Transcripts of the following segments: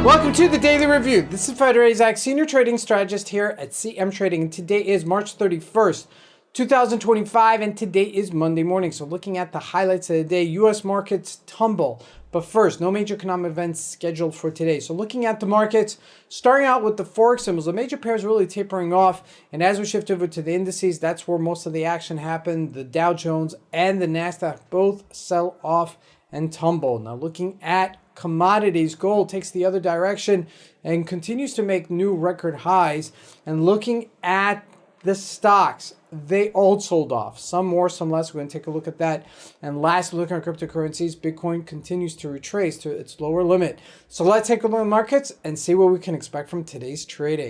Welcome to the Daily Review. This is Razak, Senior Trading Strategist here at CMTrading. And today is March 31st, 2025, and today is Monday morning. So looking at the highlights of the day, U.S. markets tumble. But first, no major economic events scheduled for today. So looking at the markets, starting out with the Forex symbols, the major pairs really tapering off. And as we shift over to the indices, that's where most of the action happened. The Dow Jones and the NASDAQ both sell off and tumble. Now looking at commodities, gold takes the other direction and continues to make new record highs. And looking at the stocks, they all sold off. Some more, some less. We're going to take a look at that. And lastly, looking at cryptocurrencies, Bitcoin continues to retrace to its lower limit. So let's take a look at the markets and see what we can expect from today's trading.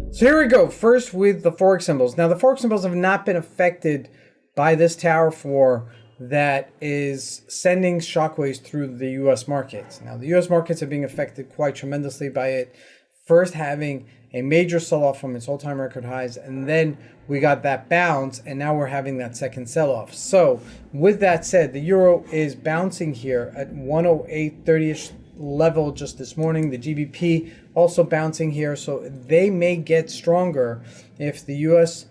So here we go. First with the Forex symbols. Now the Forex symbols have not been affected by this Tower 4 that is sending shockwaves through the U.S. markets. Now the U.S. markets are being affected quite tremendously by it. First having a major sell-off from its all-time record highs, and then we got that bounce, and now we're having that second sell-off. So with that said, the euro is bouncing here at 108.30ish level just this morning. The GBP also bouncing here, so they may get stronger if the U.S.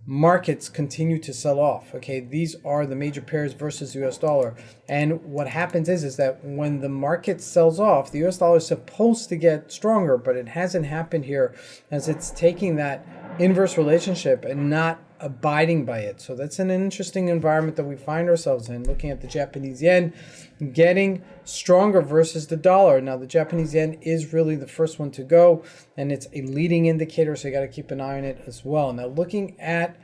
markets continue to sell off. Okay, these are the major pairs versus the US dollar. And what happens is that when the market sells off, the US dollar is supposed to get stronger, but it hasn't happened here as it's taking that inverse relationship and not abiding by it. So that's an interesting environment that we find ourselves in, looking at the Japanese yen getting stronger versus the dollar. Now the Japanese yen is really the first one to go, and it's a leading indicator, so you got to keep an eye on it as well. Now looking at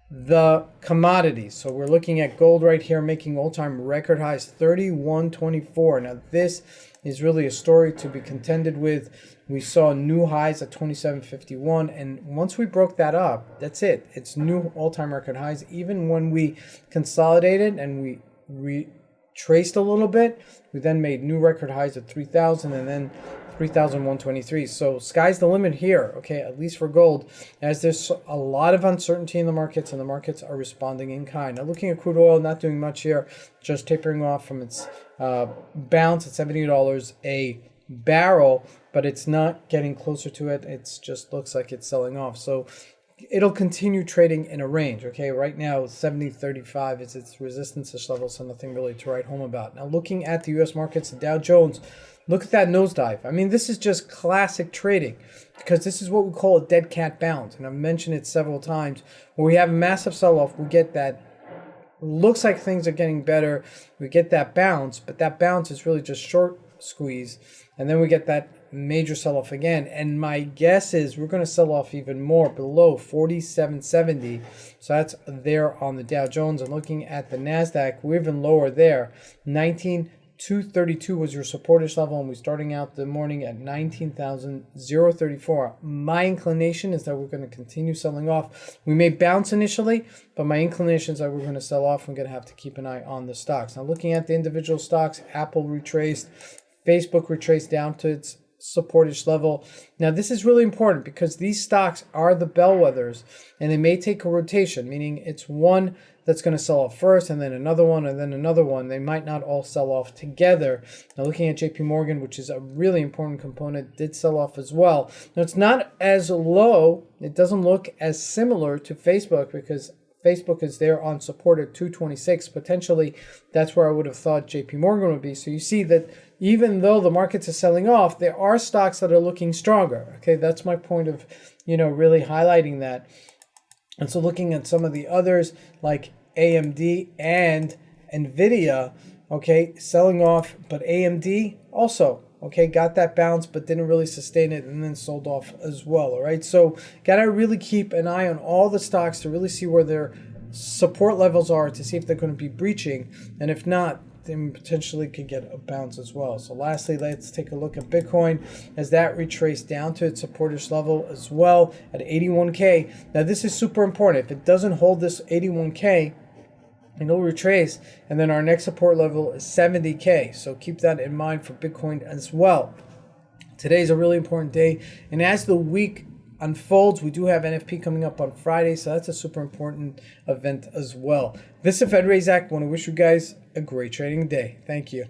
the commodities, so we're looking at gold right here making all-time record highs, 31.24. Now this is really a story to be contended with. We saw new highs at 27.51, and once we broke that up, that's it. It's new all-time record highs. Even when we consolidated and we retraced a little bit, we then made new record highs at 3,000 and then 3,123. So sky's the limit here, okay, at least for gold, as there's a lot of uncertainty in the markets and the markets are responding in kind. Now looking at crude oil, not doing much here, just tapering off from its bounce at $70 a barrel, but it's not getting closer to it. It just looks like it's selling off. So it'll continue trading in a range. Okay, right now 70.35 is its resistance level, so nothing really to write home about. Now looking at the US markets, the Dow Jones, look at that nosedive. I mean, this is just classic trading, because this is what we call a dead cat bounce, and I've mentioned it several times. Where we have a massive sell-off, we get that, looks like things are getting better, we get that bounce, but that bounce is really just short squeeze, and then we get that major sell-off again. And my guess is we're going to sell off even more below 47.70. So that's there on the Dow Jones. And looking at the NASDAQ, we're even lower there. 19,232 was your supportish level, and we're starting out the morning at 19,034. My inclination is that we're going to continue selling off. We may bounce initially, but my inclination is that we're going to sell off. We're going to have to keep an eye on the stocks. Now looking at the individual stocks, Apple retraced, Facebook retraced down to its supportish level. Now this is really important because these stocks are the bellwethers, and they may take a rotation, meaning it's one that's going to sell off first and then another one and then another one. They might not all sell off together. Now looking at JP Morgan, which is a really important component, did sell off as well. Now it's not as low, it doesn't look as similar to Facebook, because Facebook is there on support at 226. Potentially, that's where I would have thought JP Morgan would be. So you see that even though the markets are selling off, there are stocks that are looking stronger. Okay, that's my point of, really highlighting that. And so looking at some of the others like AMD and NVIDIA, okay, selling off, but AMD also, okay, got that bounce, but didn't really sustain it and then sold off as well. All right, so got to really keep an eye on all the stocks to really see where their support levels are, to see if they're going to be breaching. And if not, then potentially could get a bounce as well. So lastly, let's take a look at Bitcoin, as that retraced down to its supportish level as well at 81K. Now this is super important. If it doesn't hold this 81K, it'll retrace, and then our next support level is 70K. So keep that in mind for Bitcoin as well. Today's a really important day, and as the week unfolds. We do have NFP coming up on Friday, so that's a super important event as well. This is Razak. I want to wish you guys a great trading day. Thank you.